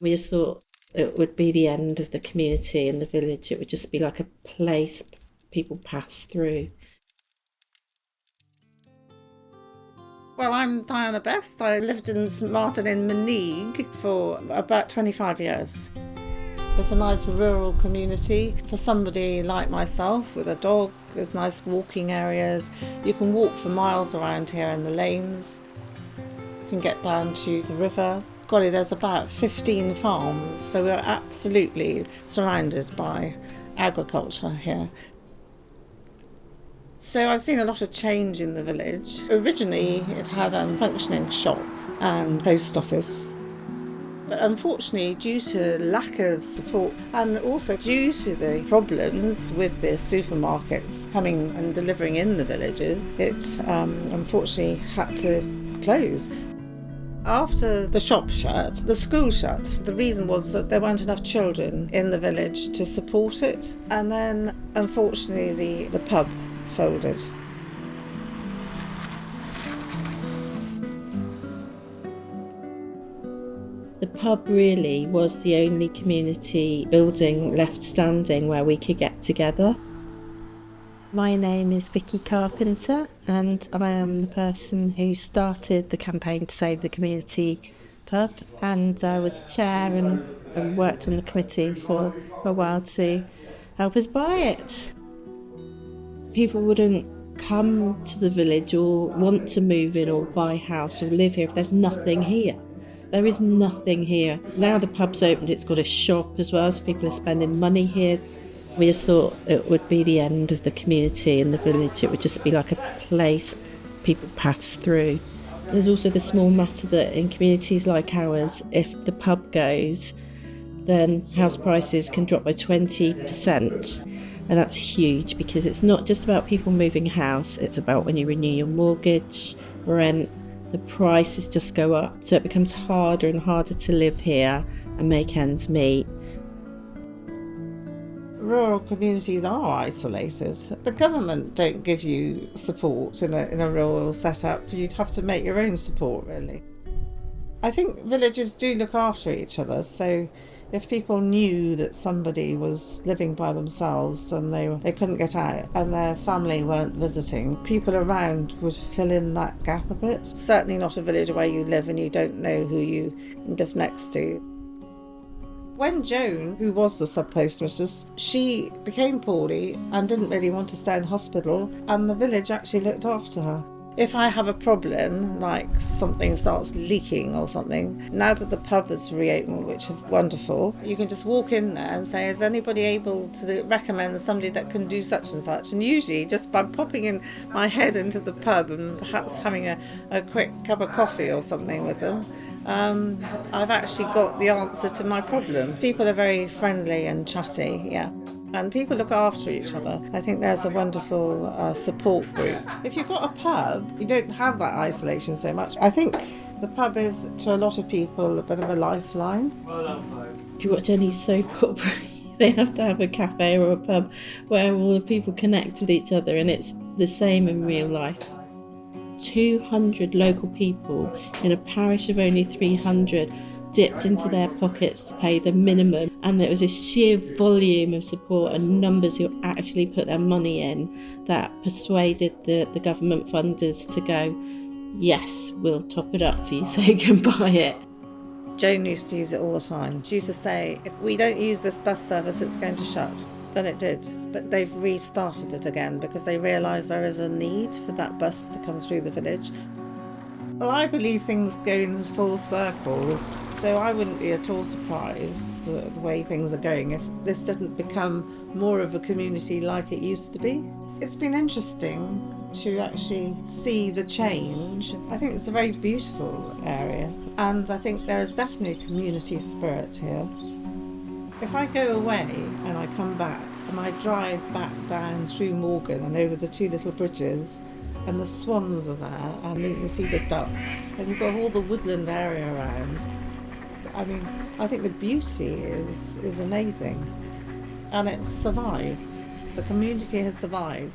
We just thought it would be the end of the community and the village. It would just be like a place people pass through. Well, I'm Diana Best. I lived in St Martin in Meneage for about 25 years. It's a nice rural community for somebody like myself with a dog. There's nice walking areas. You can walk for miles around here in the lanes. You can get down to the river. Golly, there's about 15 farms, so we're absolutely surrounded by agriculture here. So I've seen a lot of change in the village. Originally it had a functioning shop and post office. But unfortunately, due to lack of support and also due to the problems with the supermarkets coming and delivering in the villages, it unfortunately had to close. After the shop shut, the school shut. The reason was that there weren't enough children in the village to support it. And then, unfortunately, the pub folded. The pub really was the only community building left standing where we could get together. My name is Vicky Carpenter, and I am the person who started the campaign to save the community pub, and I was chair and worked on the committee for a while to help us buy it. People wouldn't come to the village or want to move in or buy a house or live here if there's nothing here. There is nothing here. Now the pub's opened, it's got a shop as well, so people are spending money here. We just thought it would be the end of the community and the village. It would just be like a place people pass through. There's also the small matter that in communities like ours, if the pub goes, then house prices can drop by 20%. And that's huge because it's not just about people moving house, it's about when you renew your mortgage, rent, the prices just go up. So it becomes harder and harder to live here and make ends meet. Rural communities are isolated. The government don't give you support in a rural setup. You'd have to make your own support, really. I think villages do look after each other, so if people knew that somebody was living by themselves and they couldn't get out and their family weren't visiting, people around would fill in that gap a bit. Certainly not a village where you live and you don't know who you live next to. When Joan, who was the sub-postmistress, she became poorly and didn't really want to stay in hospital, and the village actually looked after her. If I have a problem, like something starts leaking or something, now that the pub has reopened, which is wonderful, you can just walk in there and say, is anybody able to recommend somebody that can do such and such? And usually just by popping in my head into the pub and perhaps having a quick cup of coffee or something with them, I've actually got the answer to my problem. People are very friendly and chatty, yeah. And people look after each other. I think there's a wonderful support group. If you've got a pub, you don't have that isolation so much. I think the pub is, to a lot of people, a bit of a lifeline. If you watch any soap opera, they have to have a cafe or a pub where all the people connect with each other, and it's the same in real life. 200 local people in a parish of only 300 dipped into their pockets to pay the minimum, and there was a sheer volume of support and numbers who actually put their money in that persuaded the government funders to go, yes, we'll top it up for you so you can buy it. Joan used to use it all the time. She used to say, if we don't use this bus service, it's going to shut. Then it did. But they've restarted it again because they realise there is a need for that bus to come through the village. Well, I believe things go in full circles, so I wouldn't be at all surprised the way things are going if this doesn't become more of a community like it used to be. It's been interesting to actually see the change. I think it's a very beautiful area, and I think there is definitely a community spirit here. If I go away and I come back and I drive back down through Morgan and over the two little bridges, and the swans are there, and you can see the ducks, and you've got all the woodland area around. I mean, I think the beauty is amazing, and it's survived. The community has survived.